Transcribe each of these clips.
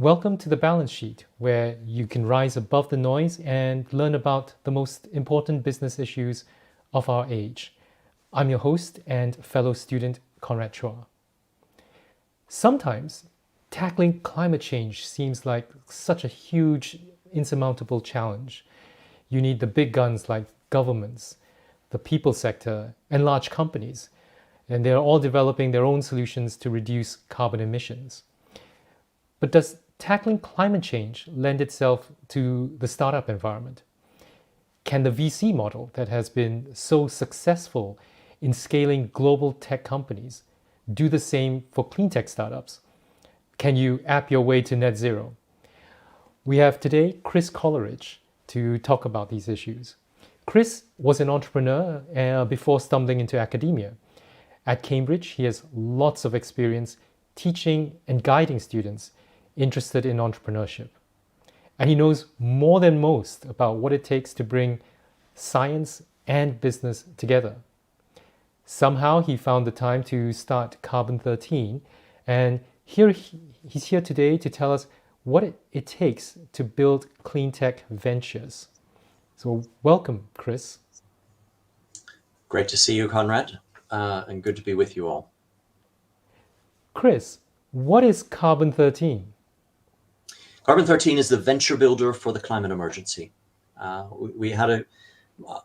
Welcome to the Balance Sheet, where you can rise above the noise and learn about the most important business issues of our age. I'm your host and fellow student, Conrad Chua. Sometimes tackling climate change seems like such a huge, insurmountable challenge. You need the big guns like governments, the people sector, and large companies, and they're all developing their own solutions to reduce carbon emissions. But does tackling climate change lend itself to the startup environment? Can the VC model that has been so successful in scaling global tech companies do the same for cleantech startups? Can you app your way to net zero? We have today Chris Coleridge to talk about these issues. Chris was an entrepreneur before stumbling into academia. At Cambridge, he has lots of experience teaching and guiding students interested in entrepreneurship. And he knows more than most about what it takes to bring science and business together. Somehow he found the time to start Carbon 13, and he's here today to tell us what it takes to build clean tech ventures. So welcome, Chris. Great to see you, Conrad, and good to be with you all. Chris, what is Carbon 13? Carbon 13 is the venture builder for the climate emergency. I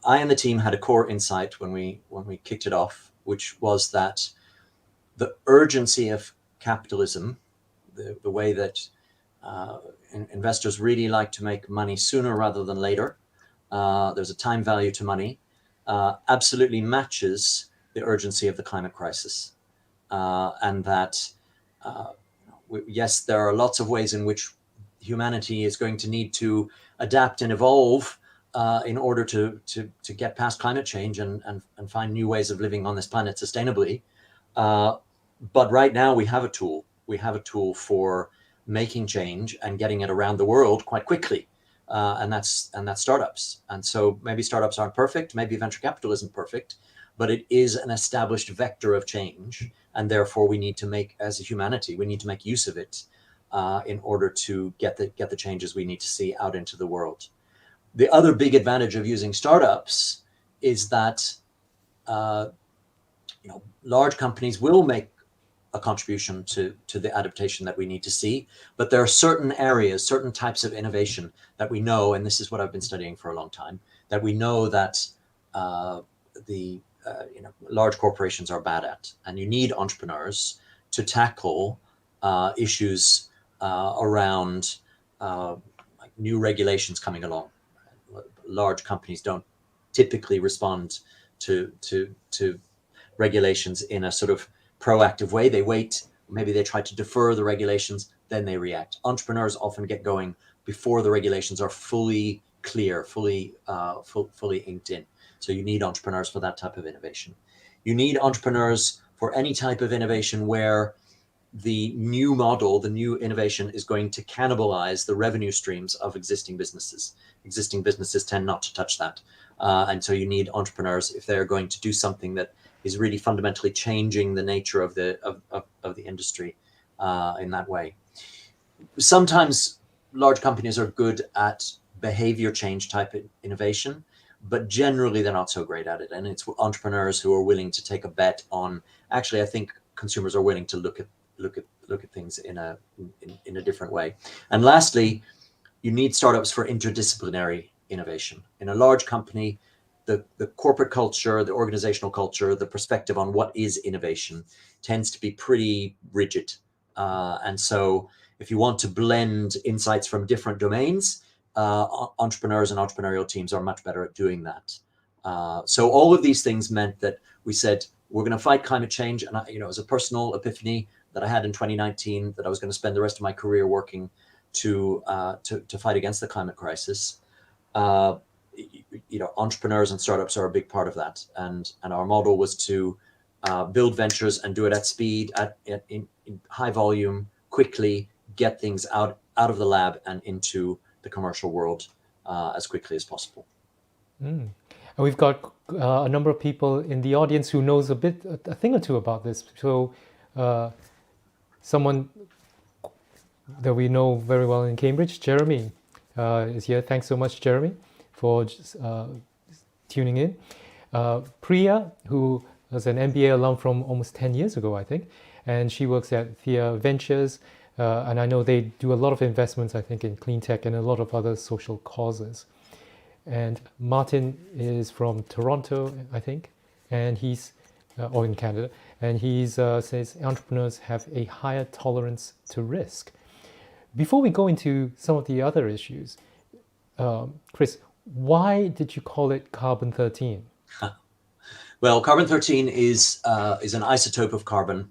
and the team had a core insight when we kicked it off, which was that the urgency of capitalism, the way that investors really like to make money sooner rather than later, there's a time value to money, absolutely matches the urgency of the climate crisis. And that, yes, there are lots of ways in which humanity is going to need to adapt and evolve in order to get past climate change and find new ways of living on this planet sustainably. But right now we have a tool. We have a tool for making change and getting it around the world quite quickly. And that's startups. And so maybe startups aren't perfect, maybe venture capital isn't perfect, but it is an established vector of change. And therefore we need to make, as a humanity, we need to make use of it in order to get the changes we need to see out into the world. The other big advantage of using startups is that large companies will make a contribution to the adaptation that we need to see, but there are certain areas, certain types of innovation that we know, and this is what I've been studying for a long time, that we know that large corporations are bad at, and you need entrepreneurs to tackle issues around like new regulations coming along. Large companies don't typically respond to regulations in a sort of proactive way. They wait, maybe they try to defer the regulations, then they react. Entrepreneurs often get going before the regulations are fully clear, fully inked in. So you need entrepreneurs for that type of innovation. You need entrepreneurs for any type of innovation where the new model, the new innovation is going to cannibalize the revenue streams of existing businesses. Existing businesses tend not to touch that. And so you need entrepreneurs if they're going to do something that is really fundamentally changing the nature of the industry in that way. Sometimes large companies are good at behavior change type innovation, but generally they're not so great at it. And it's entrepreneurs who are willing to take a bet on, actually, I think consumers are willing to look at things in a different way. And lastly, you need startups for interdisciplinary innovation. In a large company, the corporate culture, the organizational culture, the perspective on what is innovation tends to be pretty rigid. And so if you want to blend insights from different domains, entrepreneurs and entrepreneurial teams are much better at doing that. So all of these things meant that we said, we're going to fight climate change. And it was a personal epiphany that I had in 2019 that I was going to spend the rest of my career working to fight against the climate crisis. Entrepreneurs and startups are a big part of that, and our model was to build ventures and do it at speed, in high volume, quickly, get things out of the lab and into the commercial world as quickly as possible. And we've got a number of people in the audience who knows a thing or two about this. So someone that we know very well in Cambridge. Jeremy is here. Thanks so much, Jeremy, for tuning in. Priya, who was an MBA alum from almost 10 years ago, I think, and she works at Thea Ventures, and I know they do a lot of investments, I think, in clean tech and a lot of other social causes. And Martin is from Toronto, I think, and he's, or in Canada, and he's says entrepreneurs have a higher tolerance to risk. Before we go into some of the other issues, Chris, why did you call it carbon-13? Well, carbon-13 is an isotope of carbon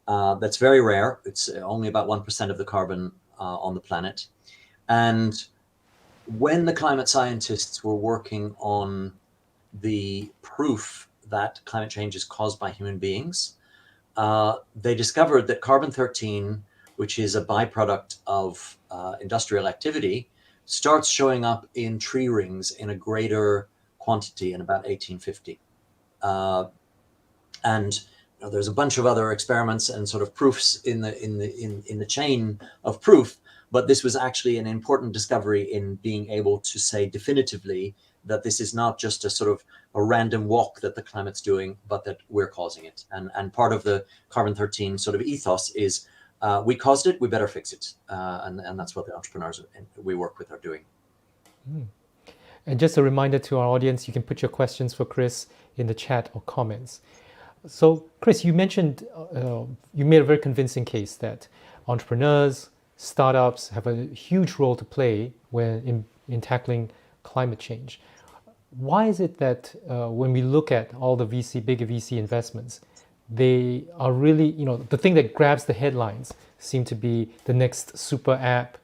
that's very rare. It's only about 1% of the carbon on the planet. And when the climate scientists were working on the proof that climate change is caused by human beings, they discovered that carbon-13, which is a byproduct of industrial activity, starts showing up in tree rings in a greater quantity in about 1850. And there's a bunch of other experiments and sort of proofs in the chain of proof, but this was actually an important discovery in being able to say definitively that this is not just a sort of a random walk that the climate's doing, but that we're causing it. And part of the carbon-13 sort of ethos is we caused it, we better fix it. And that's what the entrepreneurs we work with are doing. And just a reminder to our audience, you can put your questions for Chris in the chat or comments. So, Chris, you mentioned, you made a very convincing case that entrepreneurs, startups have a huge role to play when in tackling climate change. Why is it that when we look at all the bigger VC investments, they are really, the thing that grabs the headlines seem to be the next super app,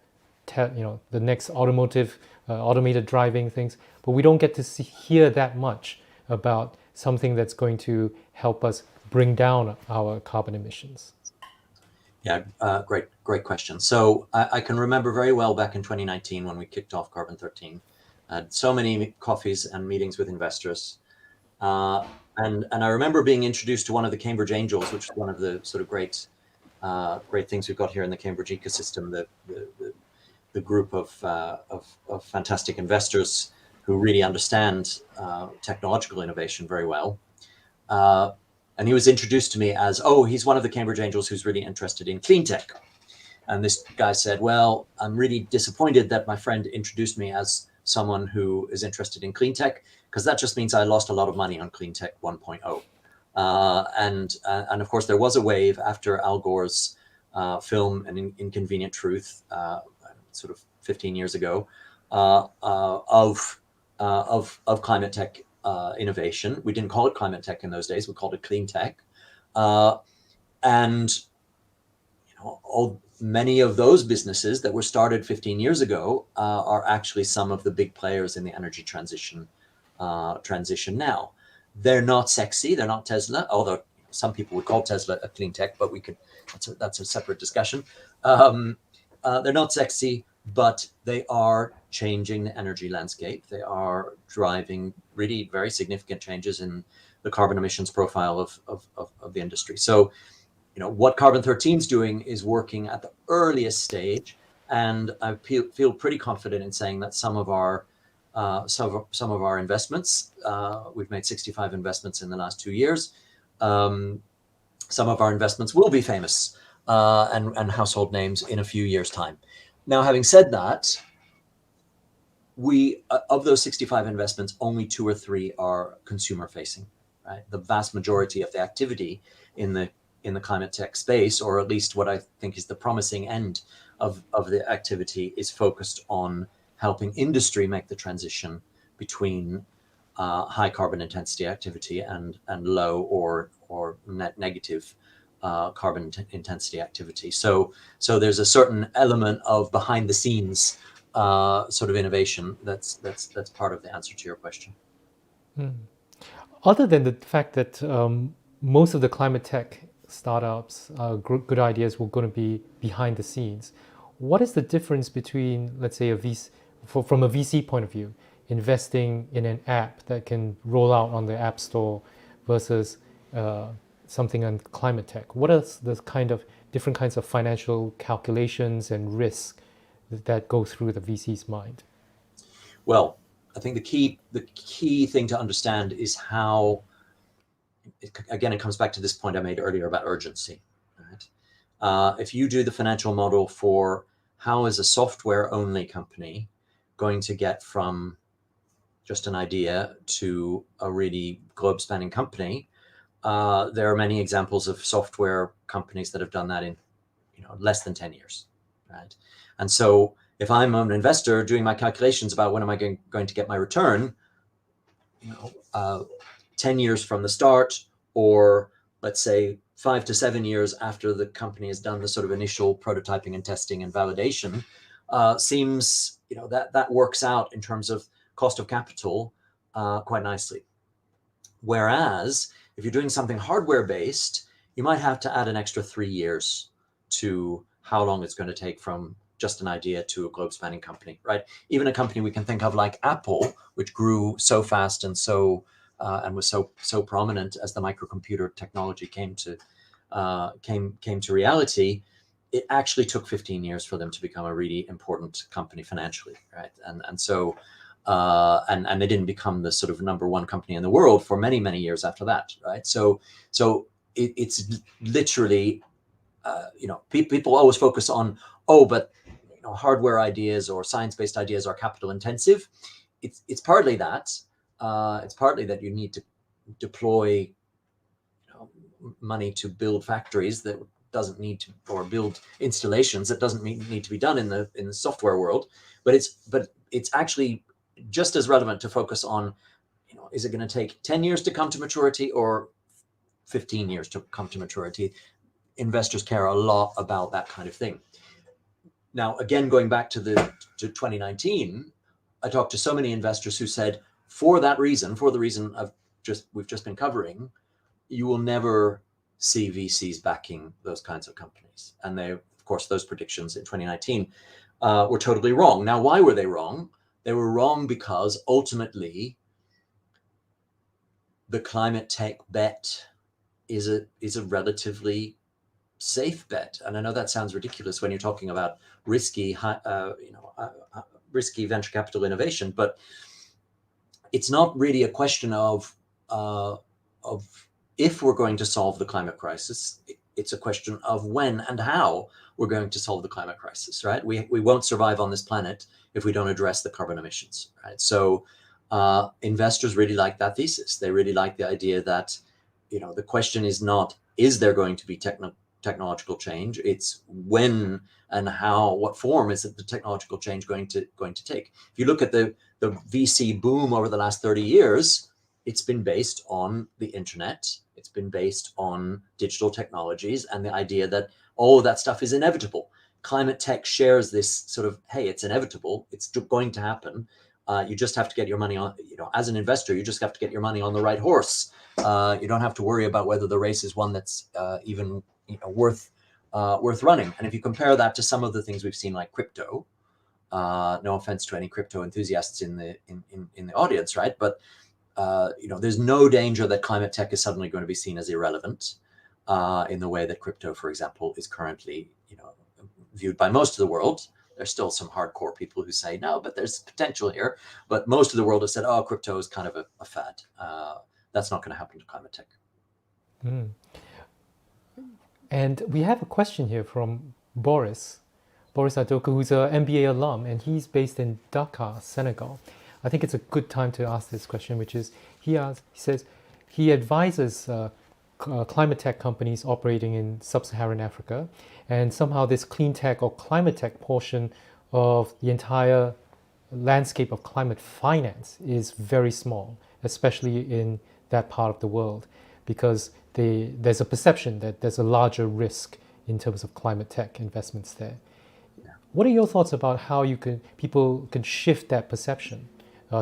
the next automated driving things, but we don't get to hear that much about something that's going to help us bring down our carbon emissions? Yeah, great question. So I can remember very well back in 2019 when we kicked off Carbon-13. I had so many coffees and meetings with investors. And I remember being introduced to one of the Cambridge Angels, which is one of the sort of great things we've got here in the Cambridge ecosystem, the group of fantastic investors who really understand technological innovation very well. And he was introduced to me as, he's one of the Cambridge Angels who's really interested in clean tech. And this guy said, well, I'm really disappointed that my friend introduced me as someone who is interested in clean tech, because that just means I lost a lot of money on clean tech 1.0. And of course, there was a wave after Al Gore's film, An Inconvenient Truth, sort of 15 years ago, of climate tech innovation. We didn't call it climate tech in those days. We called it clean tech. And many of those businesses that were started 15 years ago are actually some of the big players in the energy transition now. They're not sexy. They're not Tesla, although some people would call Tesla a clean tech, but that's a separate discussion. They're not sexy, but they are changing the energy landscape. They are driving really very significant changes in the carbon emissions profile of the industry. So, what Carbon-13 is doing is working at the earliest stage, and I feel pretty confident in saying that some of our investments, we've made 65 investments in the last 2 years. Some of our investments will be famous and household names in a few years' time. Now, having said that, of those 65 investments, only 2 or 3 are consumer facing, right? The vast majority of the activity in the climate tech space, or at least what I think is the promising end of the activity, is focused on helping industry make the transition between high carbon intensity activity and low or net negative carbon intensity activity. So there's a certain element of behind the scenes sort of innovation that's part of the answer to your question. Other than the fact that most of the climate tech startups, good ideas were going to be behind the scenes, what is the difference between, let's say, from a VC point of view, investing in an app that can roll out on the App Store versus something on climate tech, what are the kind of different kinds of financial calculations and risks that go through the VC's mind? Well, I think the key thing to understand is how, again, it comes back to this point I made earlier about urgency. Right? If you do the financial model for how is a software only company going to get from just an idea to a really globe spanning company, there are many examples of software companies that have done that in less than 10 years. Right? And so if I'm an investor doing my calculations about when am I going to get my return, 10 years from the start, or let's say 5 to 7 years after the company has done the sort of initial prototyping and testing and validation, seems, that works out in terms of cost of capital quite nicely. Whereas if you're doing something hardware based, you might have to add an extra 3 years to how long it's going to take from just an idea to a globe spanning company, right? Even a company we can think of like Apple, which grew so fast and and was so prominent as the microcomputer technology came to reality. It actually took 15 years for them to become a really important company financially, right? And they didn't become the sort of number one company in the world for many years after that, right? So it's literally, people always focus on, but hardware ideas or science-based ideas are capital intensive. It's partly that. It's partly that you need to deploy money to build factories that doesn't need to, or build installations that doesn't need to be done in the software world. But it's actually just as relevant to focus on, is it going to take 10 years to come to maturity or 15 years to come to maturity? Investors care a lot about that kind of thing. Now, again, going back to 2019, I talked to so many investors who said, for the reason we've just been covering, you will never see VCs backing those kinds of companies. And of course, those predictions in 2019 were totally wrong. Now, why were they wrong? They were wrong because ultimately the climate tech bet is a relatively safe bet. And I know that sounds ridiculous when you're talking about risky venture capital innovation, but it's not really a question of if we're going to solve the climate crisis. It's a question of when and how we're going to solve the climate crisis, right? We won't survive on this planet if we don't address the carbon emissions, right? So investors really like that thesis. They really like the idea that, the question is not, is there going to be technological change? It's when and how, what form is the technological change going to take? If you look at the VC boom over the last 30 years, it's been based on the internet. It's been based on digital technologies and the idea that all of that stuff is inevitable. Climate tech shares this sort of, hey, it's inevitable. It's going to happen. You just have to get your money on, as an investor, you just have to get your money on the right horse. You don't have to worry about whether the race is one that's even worth running. And if you compare that to some of the things we've seen, like crypto, no offense to any crypto enthusiasts in the audience, right? But there's no danger that climate tech is suddenly going to be seen as irrelevant in the way that crypto, for example, is currently viewed by most of the world. There's still some hardcore people who say no, but there's potential here. But most of the world has said, oh, crypto is kind of a fad. That's not going to happen to climate tech. Mm. And we have a question here from Boris Adoku, who's an MBA alum, and he's based in Dakar, Senegal. I think it's a good time to ask this question, which is, he says he advises climate tech companies operating in sub-Saharan Africa, and somehow this clean tech or climate tech portion of the entire landscape of climate finance is very small, especially in that part of the world, because there's a perception that there's a larger risk in terms of climate tech investments there. Yeah. What are your thoughts about how people can shift that perception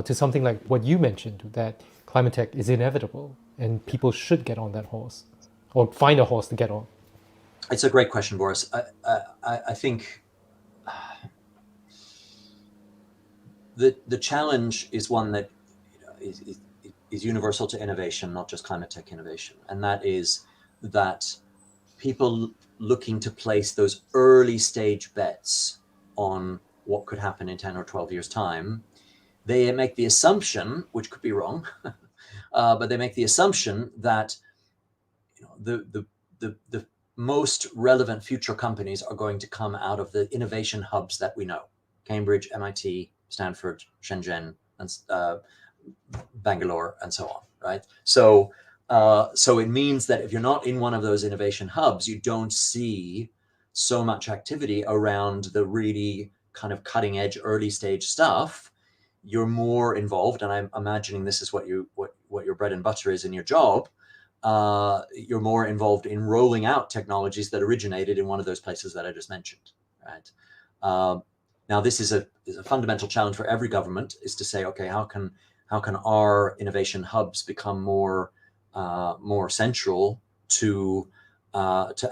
to something like what you mentioned, that climate tech is inevitable and people should get on that horse, or find a horse to get on? It's a great question, Boris. I think the challenge is one that is universal to innovation, not just climate tech innovation, and that is that people looking to place those early stage bets on what could happen in 10 or 12 years time, they make the assumption, which could be wrong, but they make the assumption that the most relevant future companies are going to come out of the innovation hubs that we know: Cambridge, MIT, Stanford, Shenzhen, and Bangalore, and so on, right? So it means that if you're not in one of those innovation hubs, you don't see so much activity around the really kind of cutting edge early stage stuff. You're more involved, and I'm imagining this is what your bread and butter is in your job. You're more involved in rolling out technologies that originated in one of those places that I just mentioned, right? Now, this is a fundamental challenge for every government, is to say, okay, how can our innovation hubs become more central to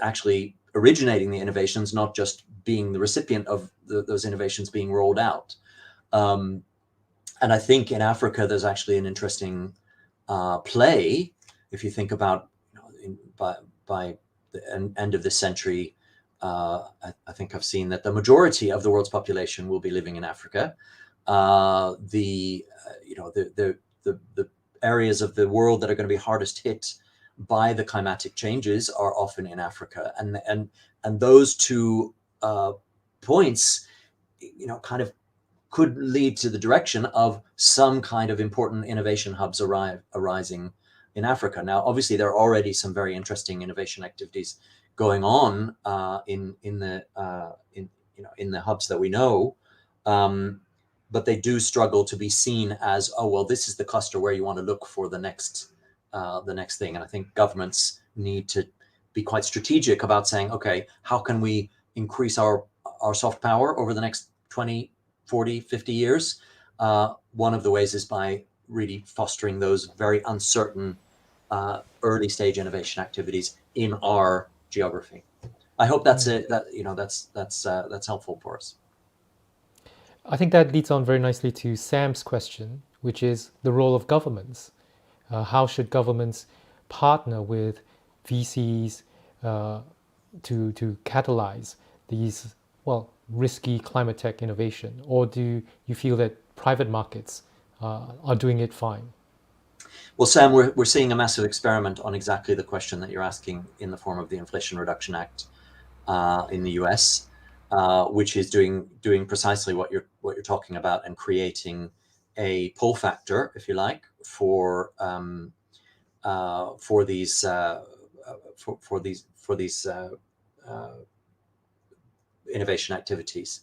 actually originating the innovations, not just being the recipient of those innovations being rolled out. And I think in Africa, there's actually an interesting play. If you think about, by the end of this century, I think I've seen that the majority of the world's population will be living in Africa. The areas of the world that are going to be hardest hit by the climatic changes are often in Africa, and those two points, kind of could lead to the direction of some kind of important innovation hubs arising in Africa. Now, obviously, there are already some very interesting innovation activities going on in the hubs that we know, but they do struggle to be seen as, oh well, this is the cluster where you want to look for the next thing. And I think governments need to be quite strategic about saying, okay, how can we increase our soft power over the next 20, 40, 50 years? One of the ways is by really fostering those very uncertain early stage innovation activities in our geography. I hope that's that's helpful for us. I think that leads on very nicely to Sam's question, which is the role of governments. How should governments partner with VCs to catalyze these, risky climate tech innovation? Or do you feel that private markets are doing it fine? Well, Sam, we're seeing a massive experiment on exactly the question that you're asking in the form of the Inflation Reduction Act in the US, which is doing precisely what you're talking about, and creating a pull factor, if you like, for these innovation activities.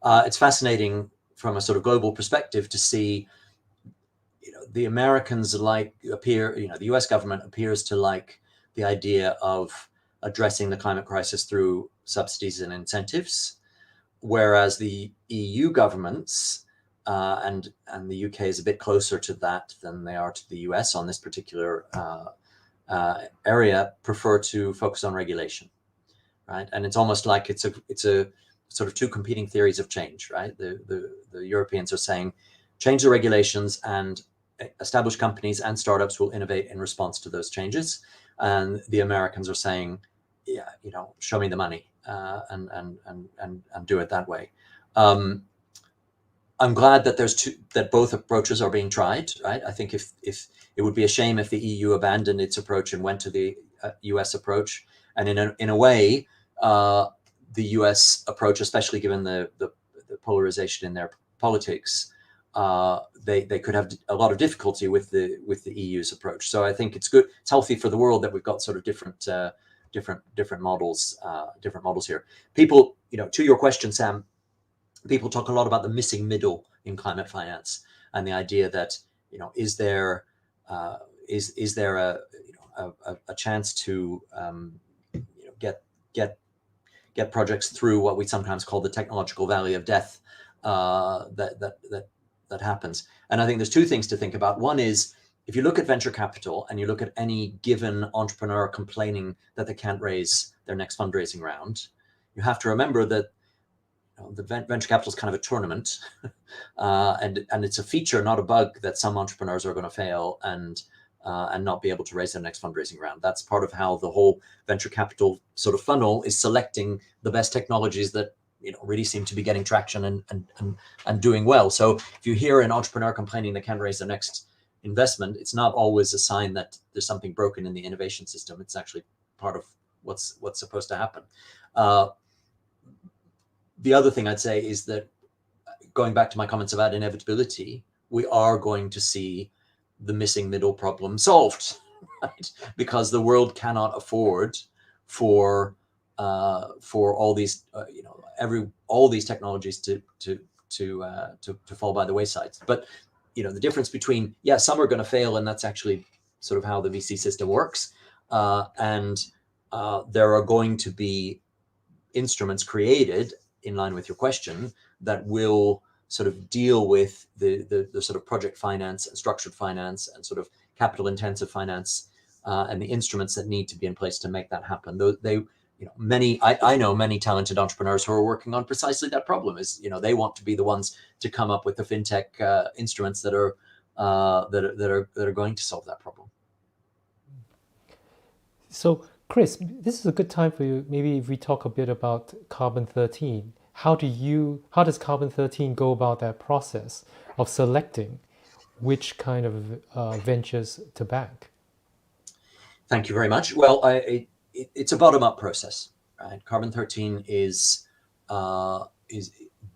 It's fascinating from a sort of global perspective to see, the Americans the US government appears to like the idea of addressing the climate crisis through subsidies and incentives, whereas the EU governments, and the UK is a bit closer to that than they are to the US on this particular area, prefer to focus on regulation, right? And it's almost like it's a sort of two competing theories of change, right? The Europeans are saying, change the regulations and established companies and startups will innovate in response to those changes. And the Americans are saying, yeah, show me the money and do it that way. I'm glad that that both approaches are being tried, right? I think if it would be a shame if the EU abandoned its approach and went to the US approach. And in a way, the US approach, especially given the polarization in their politics, they could have a lot of difficulty with the EU's approach. So I think it's good, it's healthy for the world that we've got sort of different models here. People, to your question, Sam, people talk a lot about the missing middle in climate finance, and the idea that, is there a chance to get projects through what we sometimes call the technological valley of death, that happens. And I think there's two things to think about. One is, if you look at venture capital and you look at any given entrepreneur complaining that they can't raise their next fundraising round, you have to remember that the venture capital is kind of a tournament, and it's a feature, not a bug, that some entrepreneurs are going to fail and and not be able to raise their next fundraising round. That's part of how the whole venture capital sort of funnel is selecting the best technologies that really seem to be getting traction and doing well. So if you hear an entrepreneur complaining they can't raise their next investment, it's not always a sign that there's something broken in the innovation system. It's actually part of what's supposed to happen. The other thing I'd say is that, going back to my comments about inevitability, we are going to see the missing middle problem solved, right? Because the world cannot afford for all these all these technologies to fall by the wayside. But the difference between, some are going to fail, and that's actually sort of how the VC system works, and there are going to be instruments created in line with your question that will sort of deal with the sort of project finance and structured finance and sort of capital intensive finance, and the instruments that need to be in place to make that happen. I know many talented entrepreneurs who are working on precisely that problem. Is they want to be the ones to come up with the fintech instruments that are going to solve that problem. So, Chris, this is a good time for you. Maybe if we talk a bit about Carbon 13. How does Carbon 13 go about that process of selecting which kind of ventures to back? Thank you very much. Well, it's a bottom-up process, right? Carbon 13 is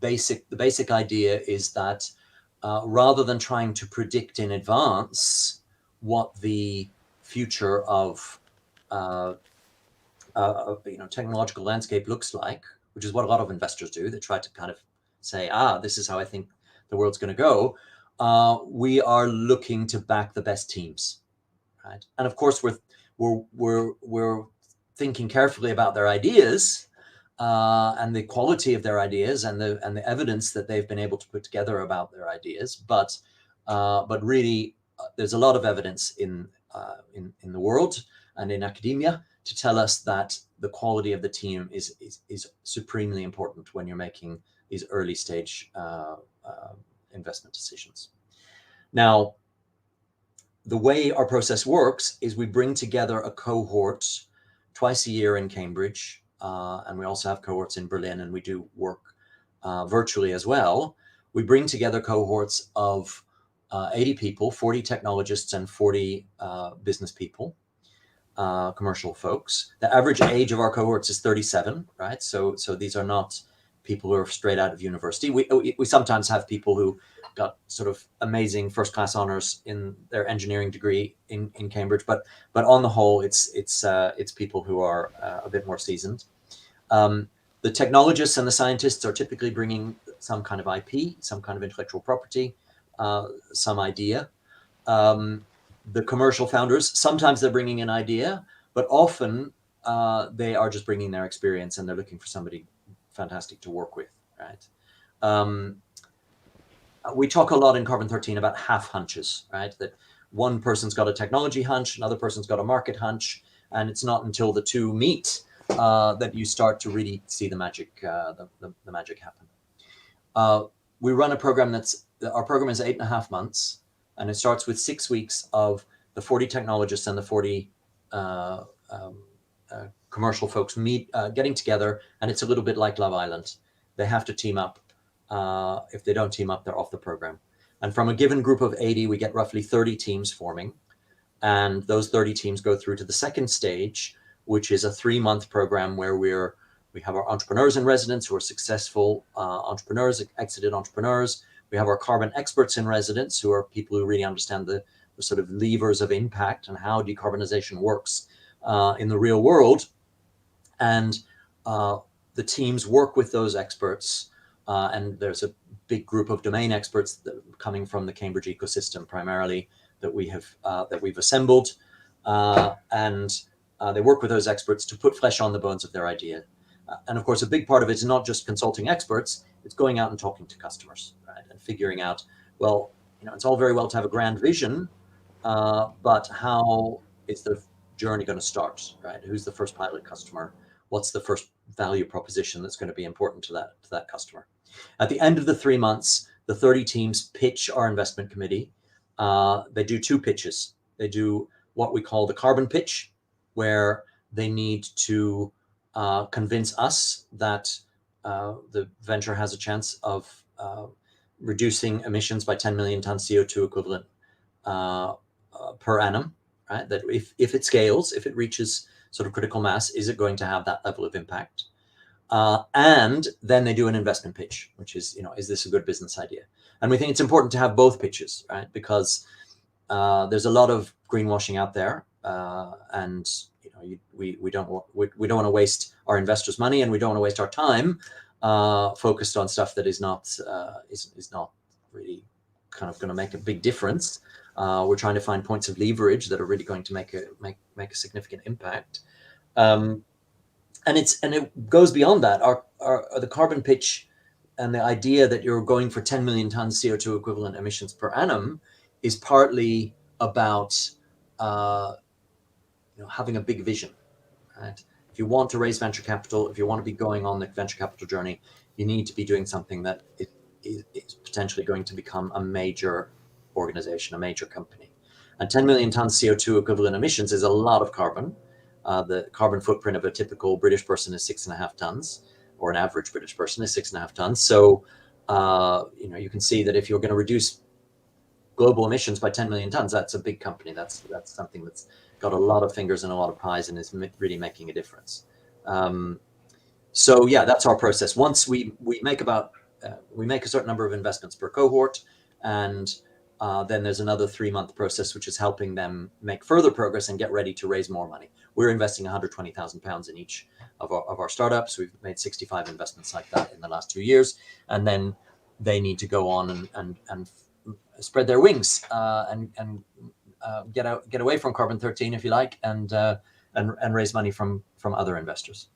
basic. The basic idea is that rather than trying to predict in advance what the future of technological landscape looks like, which is what a lot of investors do. They try to kind of say, this is how I think the world's going to go. We are looking to back the best teams, right? And of course, we're thinking carefully about their ideas and the quality of their ideas and the evidence that they've been able to put together about their ideas. But really, there's a lot of evidence in the world and in academia to tell us that the quality of the team is supremely important when you're making these early stage investment decisions. Now, the way our process works is we bring together a cohort twice a year in Cambridge, and we also have cohorts in Berlin, and we do work virtually as well. We bring together cohorts of 80 people, 40 technologists and 40 business people, commercial folks. The average age of our cohorts is 37, right? So these are not people who are straight out of university. We sometimes have people who got sort of amazing first class honors in their engineering degree in Cambridge, but on the whole, it's people who are a bit more seasoned. The technologists and the scientists are typically bringing some kind of IP, some kind of intellectual property, some idea. The commercial founders, sometimes they're bringing an idea, but often they are just bringing their experience, and they're looking for somebody fantastic to work with, right? We talk a lot in Carbon 13 about half hunches, right? That one person's got a technology hunch, another person's got a market hunch, and it's not until the two meet that you start to really see the magic, the magic happen. We run a program our program is 8.5 months, and it starts with 6 weeks of the 40 technologists and the 40 commercial folks getting together, and it's a little bit like Love Island. They have to team up. If they don't team up, they're off the program. And from a given group of 80, we get roughly 30 teams forming, and those 30 teams go through to the second stage, which is a 3-month program where we have our entrepreneurs in residence who are successful entrepreneurs, exited entrepreneurs. We have our carbon experts in residence, who are people who really understand the sort of levers of impact and how decarbonization works in the real world. And the teams work with those experts, and there's a big group of domain experts coming from the Cambridge ecosystem primarily that we've assembled, and they work with those experts to put flesh on the bones of their idea. And of course, a big part of it is not just consulting experts, it's going out and talking to customers, right? And figuring out, well, it's all very well to have a grand vision, but how is the journey going to start, right? Who's the first pilot customer? What's the first value proposition that's going to be important to that customer? At the end of the 3 months, the 30 teams pitch our investment committee. They do 2 pitches. They do what we call the carbon pitch, where they need to convince us that the venture has a chance of reducing emissions by 10 million tons CO2 equivalent per annum, right? That if it scales, if it reaches sort of critical mass, is it going to have that level of impact? And then they do an investment pitch, which is, is this a good business idea? And we think it's important to have both pitches, right? Because there's a lot of greenwashing out there, and we don't want to waste our investors' money, and we don't want to waste our time focused on stuff that is not really kind of going to make a big difference. We're trying to find points of leverage that are really going to make a significant impact. And it goes beyond that. The carbon pitch and the idea that you're going for 10 million tons CO2 equivalent emissions per annum is partly about having a big vision, right? If you want to raise venture capital, if you want to be going on the venture capital journey, you need to be doing something that is potentially going to become a major organization, a major company. And 10 million tons CO2 equivalent emissions is a lot of carbon. The carbon footprint of a typical British person is 6.5 tons, or an average British person is 6.5 tons. So, you can see that if you're going to reduce global emissions by 10 million tons, that's a big company. That's something that's got a lot of fingers and a lot of pies and is really making a difference. So yeah, that's our process. Once we make a certain number of investments per cohort, and then there's another 3-month process, which is helping them make further progress and get ready to raise more money. We're investing 120,000 pounds in each of our startups. We've made 65 investments like that in the last 2 years, and then they need to go on and spread their wings and get away from carbon 13, if you like, and raise money from other investors.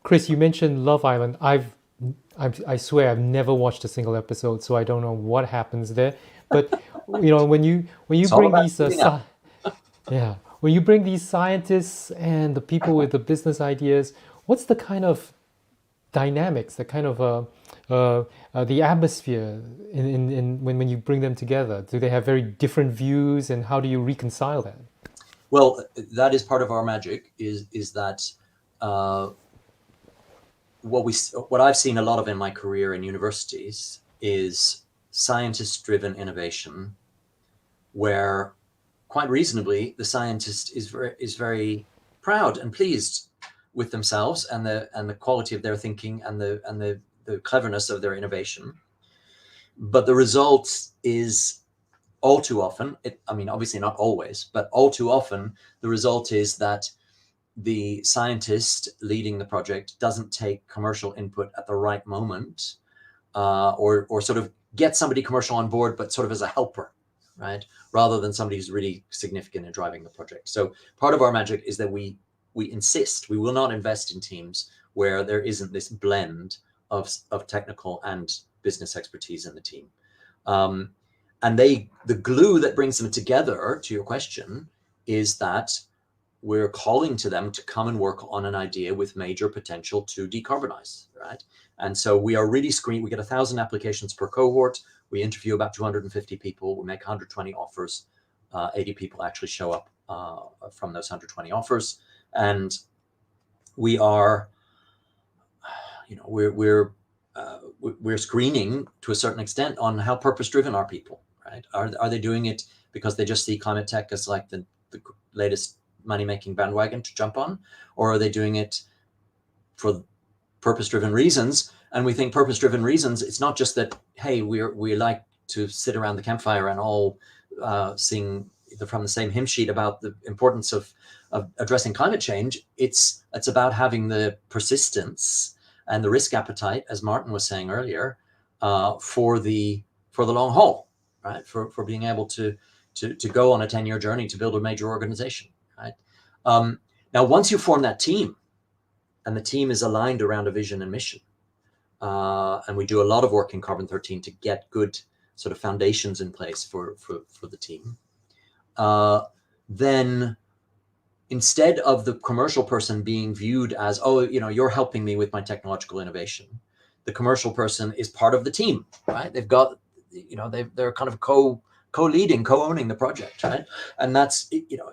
Chris, you mentioned Love Island. I swear I've never watched a single episode, so I don't know what happens there. But when you bring these when you bring these scientists and the people with the business ideas, what's the kind of dynamics, the kind of the atmosphere in when you bring them together? Do they have very different views, and how do you reconcile that? Well, that is part of our magic. Is that what I've seen a lot of in my career in universities is scientist-driven innovation, where quite reasonably the scientist is very proud and pleased with themselves and the quality of their thinking and the cleverness of their innovation. But the result is all too often, obviously not always, but all too often, the result is that the scientist leading the project doesn't take commercial input at the right moment, or sort of get somebody commercial on board, but sort of as a helper, right? Rather than somebody who's really significant in driving the project. So part of our magic is that we insist we will not invest in teams where there isn't this blend of technical and business expertise in the team. And the glue that brings them together, to your question, is that we're calling to them to come and work on an idea with major potential to decarbonize, right? And so we are really screening. We get 1,000 applications per cohort. We interview about 250 people. We make 120 offers. 80 people actually show up from those 120 offers. And we are, we're screening to a certain extent on how purpose-driven are people, right? Are they doing it because they just see climate tech as like the latest money-making bandwagon to jump on, or are they doing it for purpose-driven reasons? And we think purpose-driven reasons, it's not just that, hey, we like to sit around the campfire and all sing from the same hymn sheet about the importance of addressing climate change. It's about having the persistence and the risk appetite, as Martin was saying earlier, for the long haul, right? For being able to go on a 10-year journey to build a major organization, right? Now, once you form that team, and the team is aligned around a vision and mission, and we do a lot of work in Carbon 13 to get good sort of foundations in place for the team, then instead of the commercial person being viewed as, oh, you're helping me with my technological innovation, the commercial person is part of the team, right? They've got, they're kind of co-leading, co-owning the project, right? And that's,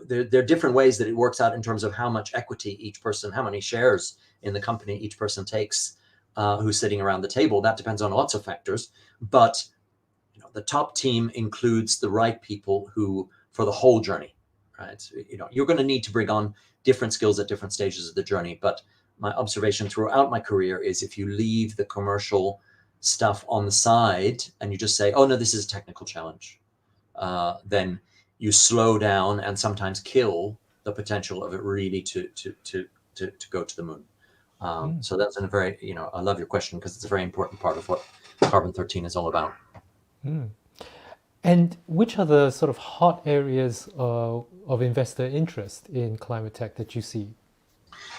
there are different ways that it works out in terms of how much equity each person, how many shares in the company each person takes, who's sitting around the table. That depends on lots of factors, but the top team includes the right people who, for the whole journey, right? You're going to need to bring on different skills at different stages of the journey. But my observation throughout my career is if you leave the commercial stuff on the side and you just say, oh no, this is a technical challenge, then you slow down and sometimes kill the potential of it really to go to the moon. So that's a very, I love your question because it's a very important part of what Carbon 13 is all about. And which are the sort of hot areas of investor interest in climate tech that you see?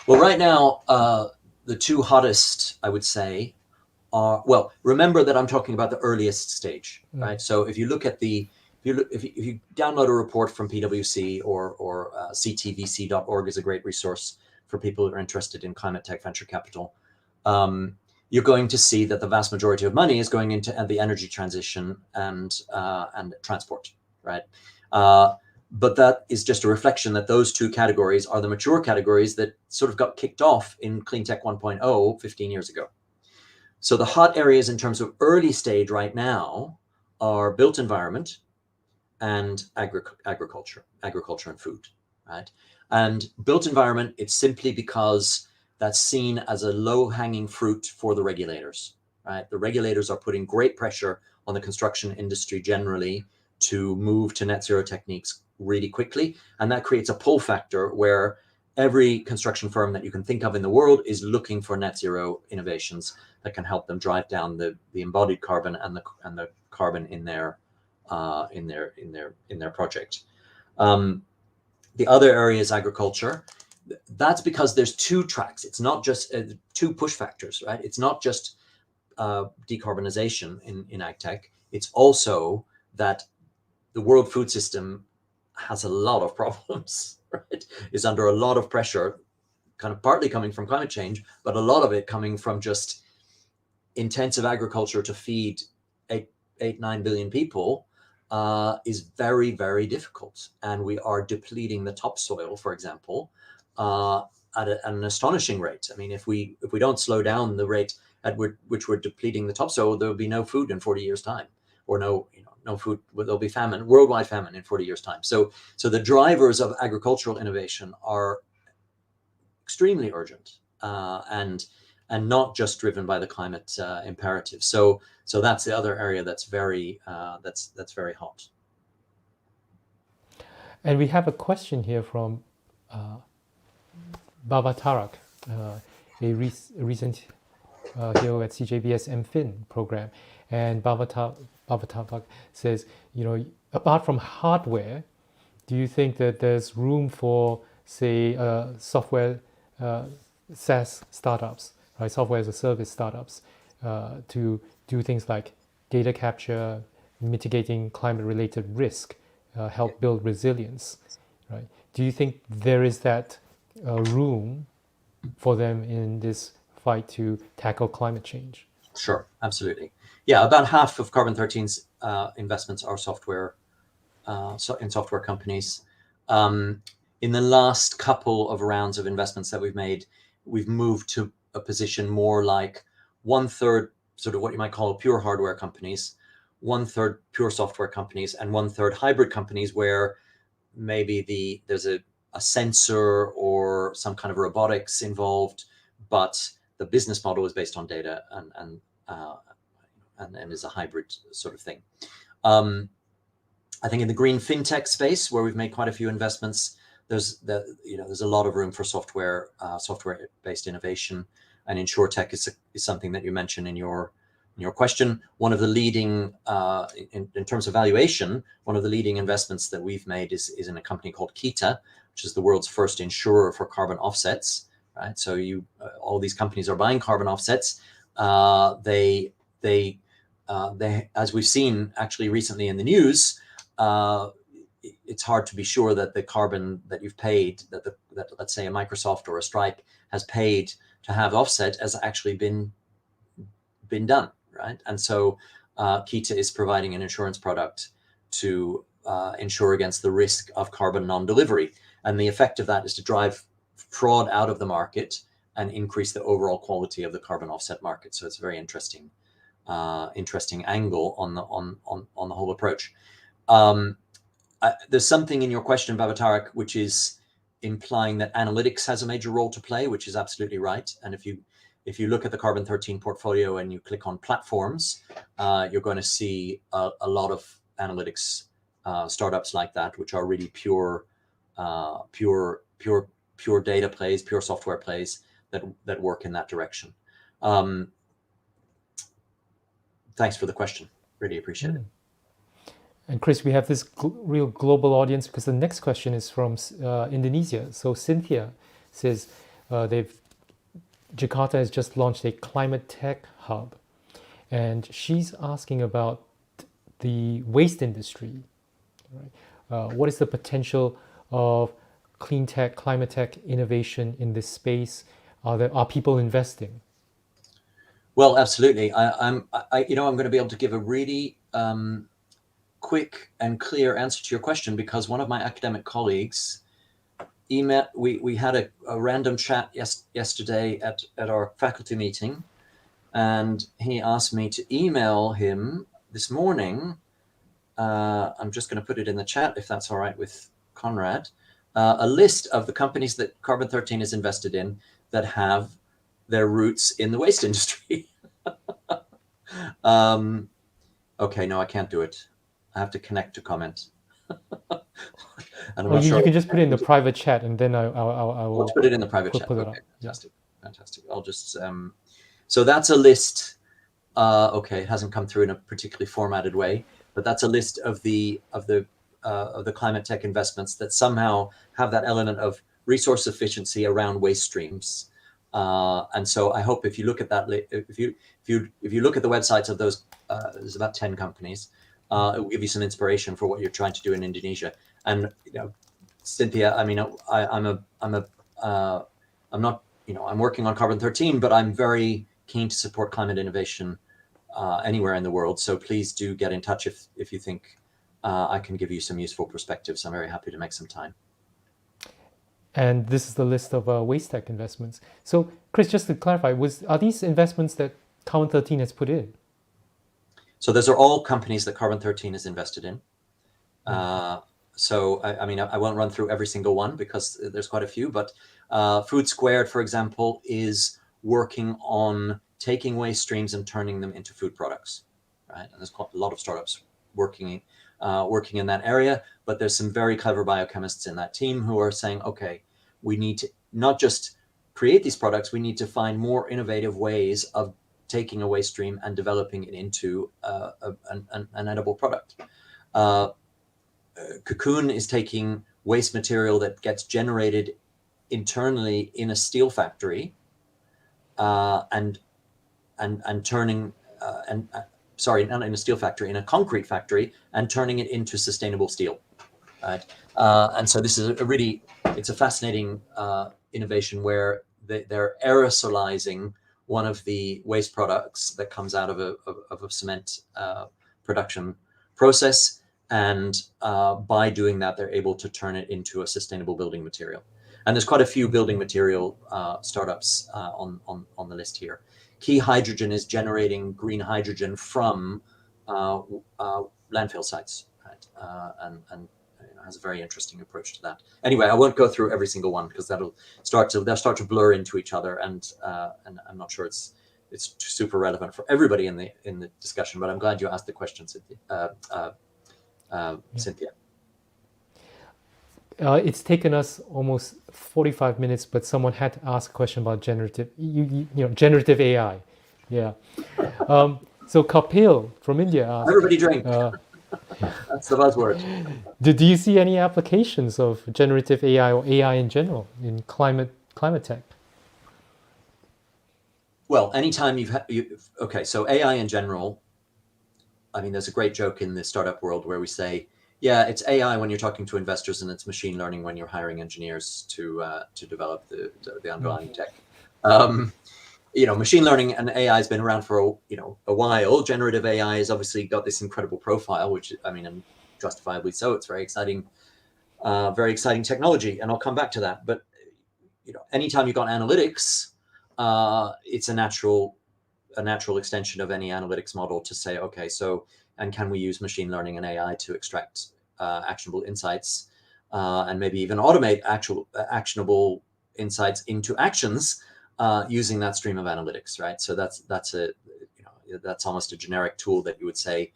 Well, right now, the two hottest, I would say, are, well, remember that I'm talking about the earliest stage, right? So if you look at if you download a report from PwC or ctvc.org is a great resource for people who are interested in climate tech venture capital. You're going to see that the vast majority of money is going into the energy transition and transport, right? But that is just a reflection that those two categories are the mature categories that sort of got kicked off in Cleantech 1.0 15 years ago. So the hot areas in terms of early stage right now are built environment and agriculture and food, right? And built environment, it's simply because that's seen as a low-hanging fruit for the regulators, right? The regulators are putting great pressure on the construction industry generally to move to net zero techniques really quickly. And that creates a pull factor where every construction firm that you can think of in the world is looking for net zero innovations that can help them drive down the embodied carbon and the carbon in their project. The other area is agriculture. That's because there's two tracks. It's not just two push factors, right? It's not just decarbonization in ag tech. It's also that the world food system has a lot of problems, right? Is under a lot of pressure, kind of partly coming from climate change, but a lot of it coming from just intensive agriculture to feed 9 billion people is very, very difficult. And we are depleting the topsoil, for example, at an astonishing rate. I mean, if we don't slow down the rate at which we're depleting the topsoil, there will be no food in 40 years' time, or no food. There'll be famine, worldwide famine in 40 years' time. So the drivers of agricultural innovation are extremely urgent and not just driven by the climate imperative. So that's the other area that's very hot. And we have a question here from Baba Tarak, a recent hero at CJBS MFin program. And Baba Tarak says, apart from hardware, do you think that there's room for, say, software SaaS startups, right? Software as a service startups, to do things like data capture, mitigating climate-related risk, help build resilience, right? Do you think there is that room for them in this fight to tackle climate change? Sure, absolutely. Yeah, about half of Carbon 13's investments are software, in software companies. In the last couple of rounds of investments that we've made, we've moved to a position more like 1/3 sort of what you might call pure hardware companies, 1/3 pure software companies, and 1/3 hybrid companies where maybe there's a sensor or some kind of robotics involved, but the business model is based on data and is a hybrid sort of thing. I think in the green fintech space, where we've made quite a few investments, there's a lot of room for software-based innovation, and InsurTech is something that you mentioned in your question. One of the leading, in terms of valuation, one of the leading investments that we've made is in a company called Kita, which is the world's first insurer for carbon offsets. Right, so all these companies are buying carbon offsets. They, as we've seen actually recently in the news, it's hard to be sure that the carbon that you've paid, that let's say a Microsoft or a Stripe has paid to have offset, has actually been done, right? And so Kita is providing an insurance product to ensure against the risk of carbon non-delivery. And the effect of that is to drive fraud out of the market and increase the overall quality of the carbon offset market. So it's a very interesting angle on the whole approach. There's something in your question, Babatarik, which is implying that analytics has a major role to play, which is absolutely right. And if you look at the Carbon 13 portfolio and you click on platforms, you're going to see a lot of analytics startups like that, which are really pure data plays, pure software plays that work in that direction. Thanks for the question. Really appreciate it. And Chris, we have this real global audience because the next question is from Indonesia. So Cynthia says Jakarta has just launched a climate tech hub, and she's asking about the waste industry. Right? What is the potential of clean tech, climate tech innovation in this space? Are people investing? Well, absolutely. I'm going to be able to give a really quick and clear answer to your question, because one of my academic colleagues we had a random chat yesterday at our faculty meeting, and he asked me to email him this morning. I'm just going to put it in the chat if that's all right with Conrad, a list of the companies that Carbon 13 is invested in that have their roots in the waste industry. Okay, no, I can't do it. I have to connect to comment. And I'm not sure. You can just put it in the private chat, and then I will. Let's put it in the private chat. Okay, fantastic, yeah. Fantastic. I'll just. So that's a list. Okay, it hasn't come through in a particularly formatted way, but that's a list of the climate tech investments that somehow have that element of resource efficiency around waste streams. And so I hope if you look at that, if you look at the websites of those, there's about 10 companies. It will give you some inspiration for what you're trying to do in Indonesia. And Cynthia, I mean, I'm working on Carbon 13, but I'm very keen to support climate innovation anywhere in the world. So please do get in touch if you think I can give you some useful perspectives. I'm very happy to make some time. And this is the list of waste tech investments. So Chris, just to clarify, are these investments that Carbon 13 has put in? So those are all companies that Carbon 13 is invested in. So I won't run through every single one because there's quite a few, but Food Squared, for example, is working on taking waste streams and turning them into food products, right? And there's quite a lot of startups working in that area, but there's some very clever biochemists in that team who are saying, okay, we need to not just create these products, we need to find more innovative ways of taking a waste stream and developing it into an edible product. Cocoon is taking waste material that gets generated internally in a steel factory and turning sorry, not in a steel factory, in a concrete factory, and turning it into sustainable steel. Right? And so this is it's a fascinating innovation where they're aerosolizing one of the waste products that comes out of a cement production process. And by doing that, they're able to turn it into a sustainable building material. And there's quite a few building material startups on the list here. Key Hydrogen is generating green hydrogen from landfill sites, right? And has a very interesting approach to that. Anyway, I won't go through every single one because they'll start to blur into each other, and I'm not sure it's super relevant for everybody in the discussion. But I'm glad you asked the question, Cynthia. It's taken us almost 45 minutes, but someone had to ask a question about generative AI. Yeah. So Kapil from India asked, everybody drink. That's the buzzword. Do you see any applications of generative AI or AI in general in climate tech? Well, anytime okay, so AI in general, I mean, there's a great joke in the startup world where we say, yeah, it's AI when you're talking to investors, and it's machine learning when you're hiring engineers to develop the underlying tech. Machine learning and AI has been around for a while. Generative AI has obviously got this incredible profile, which, I mean, justifiably so. It's very exciting technology, and I'll come back to that. But anytime you've got analytics, it's a natural extension of any analytics model to say, okay, so, and can we use machine learning and AI to extract actionable insights, and maybe even automate actionable insights into actions using that stream of analytics, right? So that's almost a generic tool that you would say,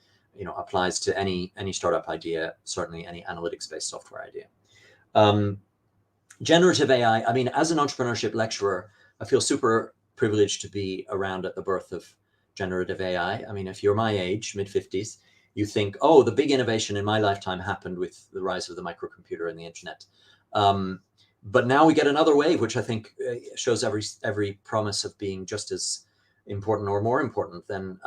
applies to any startup idea, certainly any analytics-based software idea. Generative AI, I mean, as an entrepreneurship lecturer, I feel super privileged to be around at the birth of generative AI. I mean, if you're my age, mid-50s, you think, oh, the big innovation in my lifetime happened with the rise of the microcomputer and the internet. But now we get another wave, which I think shows every promise of being just as important or more important than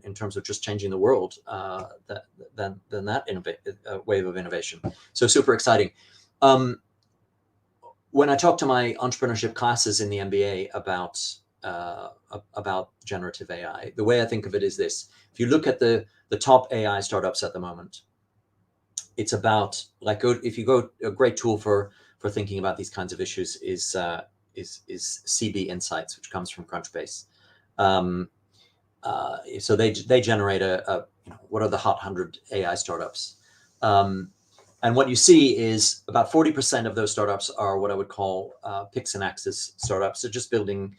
in terms of just changing the world than that wave of innovation. So super exciting. When I talk to my entrepreneurship classes in the MBA about generative AI, the way I think of it is this: if you look at the top AI startups at the moment, it's about, like, if you go, a great tool for thinking about these kinds of issues is CB Insights, which comes from Crunchbase. So they generate what are the hot 100 AI startups. And what you see is about 40% of those startups are what I would call picks and axes startups. So just building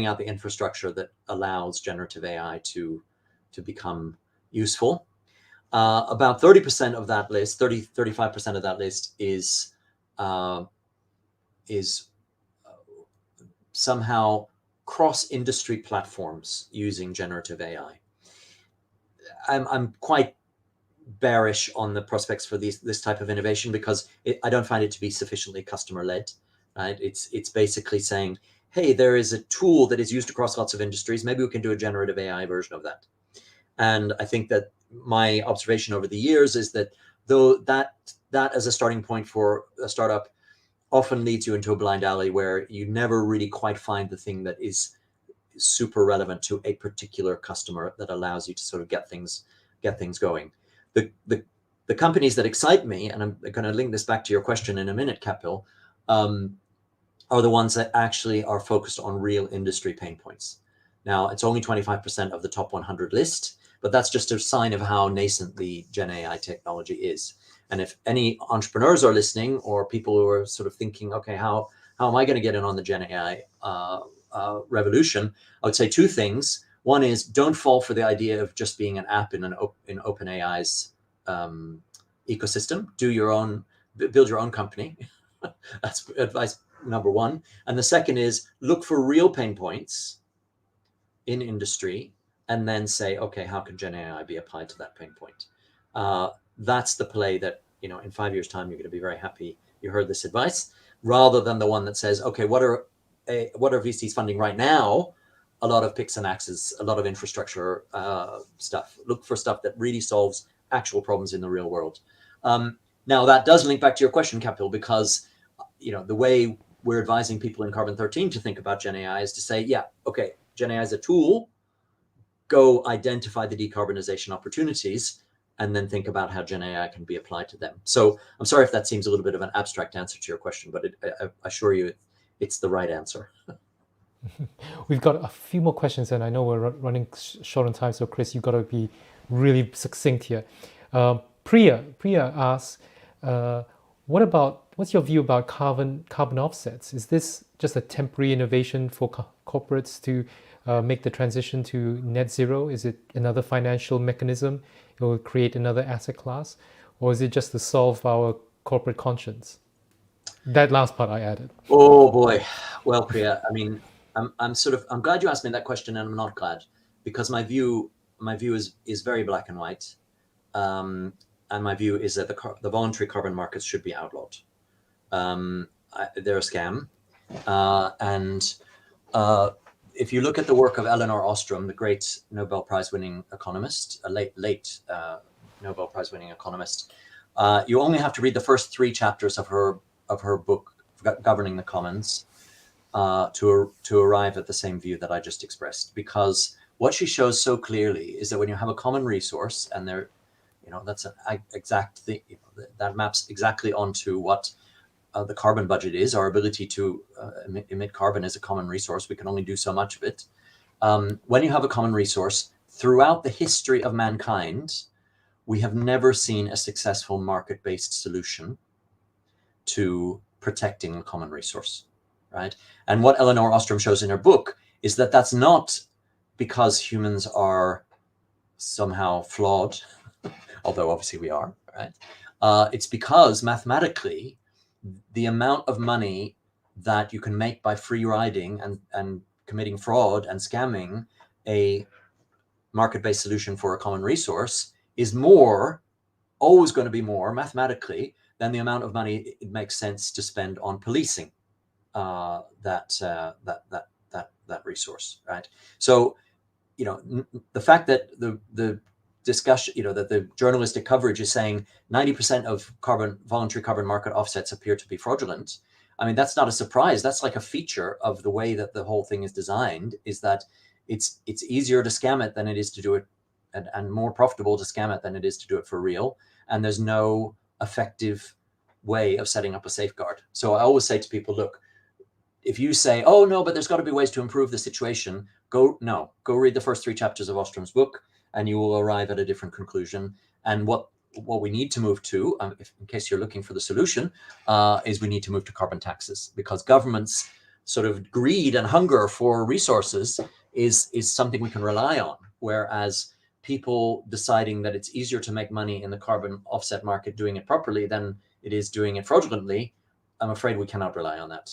out the infrastructure that allows generative AI to become useful. About 30% of that list, 35% of that list is somehow cross-industry platforms using generative AI. I'm quite bearish on the prospects for this type of innovation because I don't find it to be sufficiently customer-led. Right? It's basically saying, hey, there is a tool that is used across lots of industries. Maybe we can do a generative AI version of that. And I think that my observation over the years is that though that as a starting point for a startup often leads you into a blind alley where you never really quite find the thing that is super relevant to a particular customer that allows you to sort of get things going. The companies that excite me, and I'm going to link this back to your question in a minute, Kapil, are the ones that actually are focused on real industry pain points. Now, it's only 25% of the top 100 list, but that's just a sign of how nascent the Gen AI technology is. And if any entrepreneurs are listening, or people who are sort of thinking, okay, how am I going to get in on the Gen AI revolution? I would say two things. One is, don't fall for the idea of just being an app in OpenAI's ecosystem. Build your own company. That's advice number one. And the second is, look for real pain points in industry and then say, okay, how can Gen AI be applied to that pain point? That's the play that, in 5 years' time, you're going to be very happy you heard this advice, rather than the one that says, okay, what are VCs funding right now? A lot of picks and axes, a lot of infrastructure stuff. Look for stuff that really solves actual problems in the real world. Now, that does link back to your question, Kapil, because the way we're advising people in Carbon 13 to think about Gen AI is to say, yeah, okay, Gen AI is a tool. Go identify the decarbonization opportunities, and then think about how Gen AI can be applied to them. So I'm sorry if that seems a little bit of an abstract answer to your question, but I assure you it's the right answer. We've got a few more questions, and I know we're running short on time, so Chris, you've got to be really succinct here. Priya asks, what's your view about carbon offsets? Is this just a temporary innovation for corporates to make the transition to net zero? Is it another financial mechanism? It will create another asset class? Or is it just to solve our corporate conscience? That last part I added. Oh boy. Well, Priya, I mean, I'm glad you asked me that question, and I'm not glad, because my view is very black and white. And my view is that the voluntary carbon markets should be outlawed. They're a scam. If you look at the work of Elinor Ostrom, the great Nobel Prize-winning economist, a late Nobel Prize-winning economist, you only have to read the first 3 chapters of her book, Governing the Commons, to arrive at the same view that I just expressed. Because what she shows so clearly is that when you have a common resource, and that's an exact thing. That maps exactly onto what the carbon budget is. Our ability to emit carbon is a common resource. We can only do so much of it. When you have a common resource, throughout the history of mankind, we have never seen a successful market-based solution to protecting a common resource, right? And what Elinor Ostrom shows in her book is that that's not because humans are somehow flawed, although obviously we are, right? It's because mathematically, the amount of money that you can make by free riding and committing fraud and scamming a market-based solution for a common resource is always going to be more mathematically than the amount of money it makes sense to spend on policing that resource, right? So, the fact that the discussion, that the journalistic coverage is saying 90% of voluntary carbon market offsets appear to be fraudulent. I mean, that's not a surprise. That's like a feature of the way that the whole thing is designed, is that it's easier to scam it than it is to do it, and more profitable to scam it than it is to do it for real. And there's no effective way of setting up a safeguard. So I always say to people, look, if you say, oh no, but there's got to be ways to improve the situation, go read the first 3 chapters of Ostrom's book, and you will arrive at a different conclusion. And what we need to move to, in case you're looking for the solution, is we need to move to carbon taxes, because governments' sort of greed and hunger for resources is something we can rely on, whereas people deciding that it's easier to make money in the carbon offset market doing it properly than it is doing it fraudulently, I'm afraid we cannot rely on that.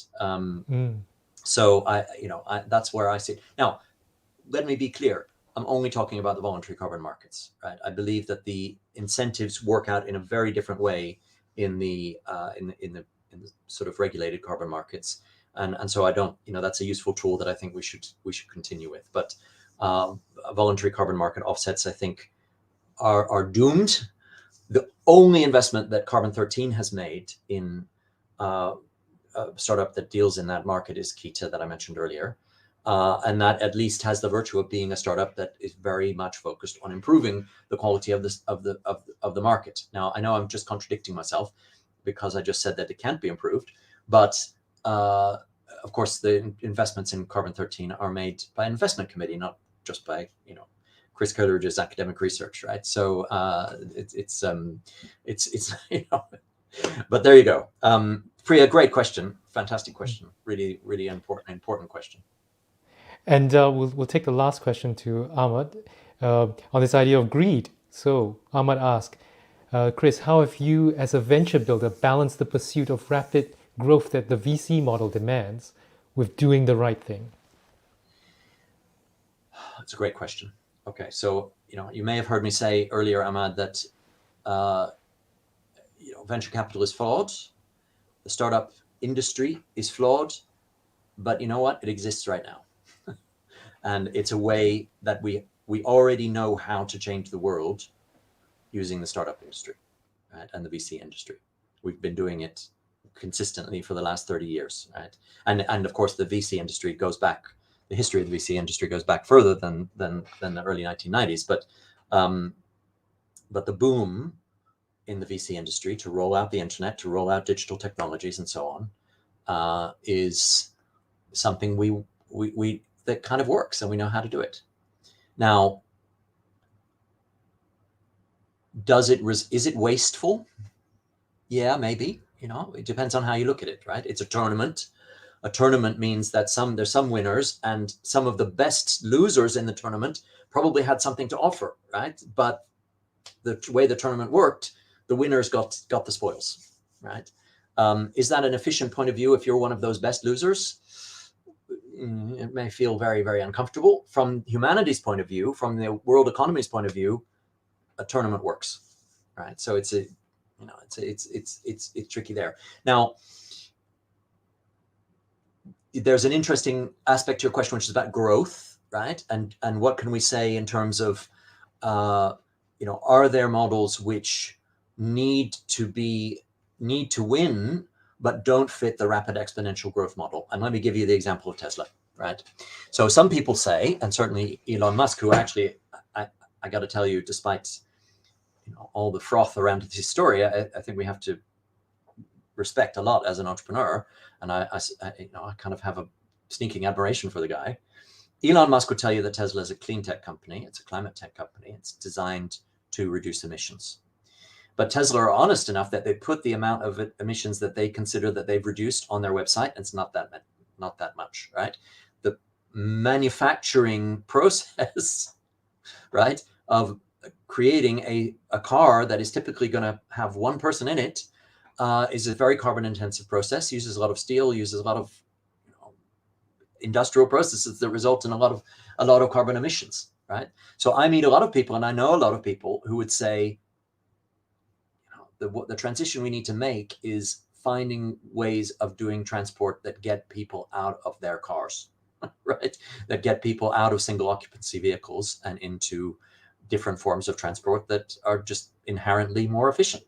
So that's where I see it. Now, let me be clear. I'm only talking about the voluntary carbon markets, right? I believe that the incentives work out in a very different way in the sort of regulated carbon markets, and so I don't, that's a useful tool that I think we should continue with. But voluntary carbon market offsets, I think, are doomed. The only investment that Carbon 13 has made in a startup that deals in that market is Kita, that I mentioned earlier. And that at least has the virtue of being a startup that is very much focused on improving the quality of the market. Now, I know I'm just contradicting myself because I just said that it can't be improved, but of course the investments in Carbon 13 are made by an investment committee, not just by Chris Coleridge's academic research, right? So it's but there you go. Priya, great question, fantastic question, really, really important question. And we'll take the last question to Ahmad on this idea of greed. So Ahmad asked, Chris, how have you as a venture builder balanced the pursuit of rapid growth that the VC model demands with doing the right thing? That's a great question. Okay, so you may have heard me say earlier, Ahmad, that venture capital is flawed, the startup industry is flawed, but you know what? It exists right now. And it's a way that we already know how to change the world using the startup industry, right, and the VC industry. We've been doing it consistently for the last 30 years, right? And of course, the VC industry goes back. The history of the VC industry goes back further than the early 1990s. But the boom in the VC industry to roll out the internet, to roll out digital technologies, and so on, is something we that kind of works, and we know how to do it. Now, is it wasteful? Yeah, maybe. It depends on how you look at it, right? It's a tournament. A tournament means that there's some winners, and some of the best losers in the tournament probably had something to offer, right? But the way the tournament worked, the winners got the spoils, right? Is that an efficient point of view if you're one of those best losers? It may feel very, very uncomfortable. From humanity's point of view, from the world economy's point of view, a tournament works, right? So it's tricky there. Now, there's an interesting aspect to your question, which is about growth, right? And what can we say in terms of, are there models which need to win, but don't fit the rapid exponential growth model? And let me give you the example of Tesla, right? So some people say, and certainly Elon Musk, who actually, I got to tell you, despite all the froth around this story, I think we have to respect a lot as an entrepreneur, and I kind of have a sneaking admiration for the guy. Elon Musk would tell you that Tesla is a clean tech company. It's a climate tech company. It's designed to reduce emissions. But Tesla are honest enough that they put the amount of emissions that they consider that they've reduced on their website. And it's not that much, right? The manufacturing process, right, of creating a car that is typically going to have one person in it is a very carbon intensive process, uses a lot of steel, uses a lot of industrial processes that result in a lot of carbon emissions, right? So I meet a lot of people, and I know a lot of people who would say, the transition we need to make is finding ways of doing transport that get people out of their cars, right? That get people out of single occupancy vehicles and into different forms of transport that are just inherently more efficient,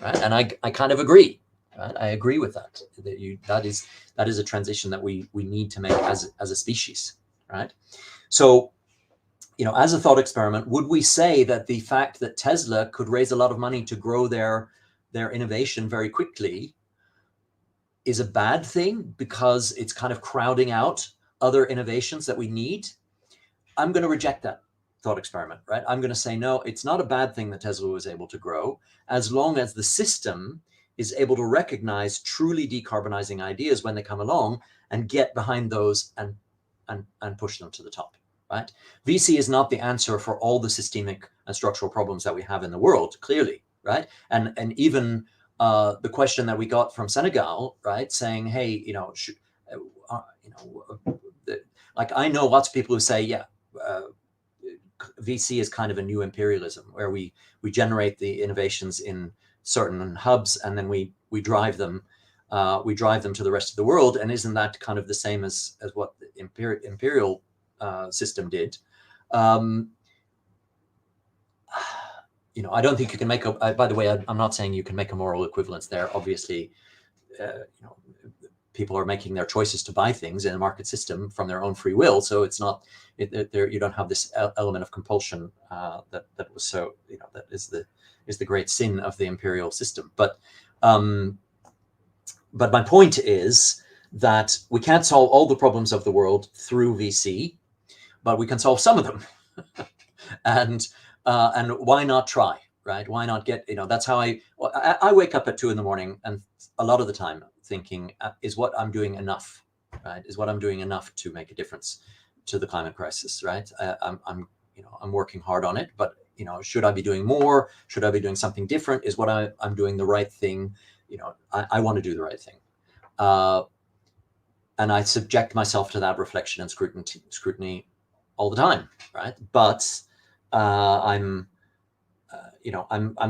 right? And I kind of agree. Right? I agree with that. That is a transition that we need to make as a species, right? So, as a thought experiment, would we say that the fact that Tesla could raise a lot of money to grow their innovation very quickly is a bad thing because it's kind of crowding out other innovations that we need? I'm going to reject that thought experiment, right? I'm going to say, no, it's not a bad thing that Tesla was able to grow, as long as the system is able to recognize truly decarbonizing ideas when they come along and get behind those and push them to the top, right? VC is not the answer for all the systemic and structural problems that we have in the world, clearly, right? And even the question that we got from Senegal, right, saying, hey, like, I know lots of people who say, yeah, VC is kind of a new imperialism where we generate the innovations in certain hubs and then we drive them to the rest of the world. And isn't that kind of the same as what the imperial system did? I don't think you can make by the way, I'm not saying you can make a moral equivalence there. Obviously, people are making their choices to buy things in a market system from their own free will. So it's not, you don't have this element of compulsion that was so, that is the great sin of the imperial system. But my point is that we can't solve all the problems of the world through VC, but we can solve some of them. and why not try, right? Why not get, that's how I wake up at 2 a.m. and a lot of the time thinking, is what I'm doing enough, right? Is what I'm doing enough to make a difference to the climate crisis, right? I'm working hard on it, but should I be doing more? Should I be doing something different? Is what I'm doing the right thing? I want to do the right thing. And I subject myself to that reflection and scrutiny all the time, right? But I'm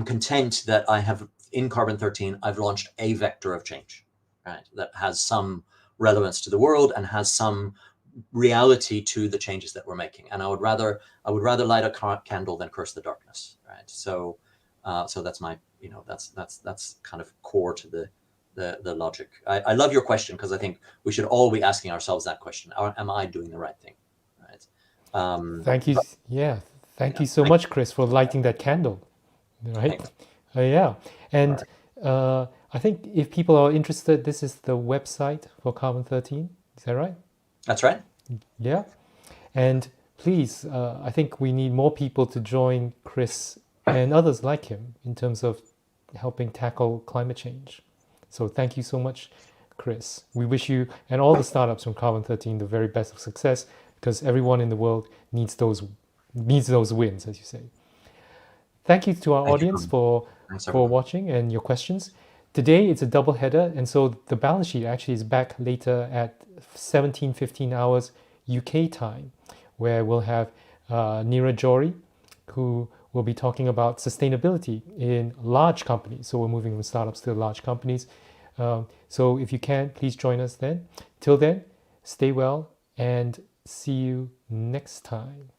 content that I have, in Carbon 13, I've launched a vector of change, right? That has some relevance to the world and has some reality to the changes that we're making. And I would rather light a candle than curse the darkness, right? So that's my, that's kind of core to the logic. I love your question because I think we should all be asking ourselves that question: am I doing the right thing, right? Thank you. Yeah, thank you so much, Chris, for lighting that candle. Right? Yeah, and I think if people are interested, this is the website for Carbon 13. Is that right? That's right. Yeah, and please, I think we need more people to join Chris and others like him in terms of helping tackle climate change. So thank you so much, Chris. We wish you and all the startups from Carbon 13 the very best of success, because everyone in the world needs those wins, as you say. Thank you to our audience for watching and your questions. Today it's a double header, and so the balance sheet actually is back later at 17:15 hours UK time, where we'll have Neeraj Johri, who will be talking about sustainability in large companies. So we're moving from startups to large companies. So if you can, please join us then. Till then, stay well and see you next time.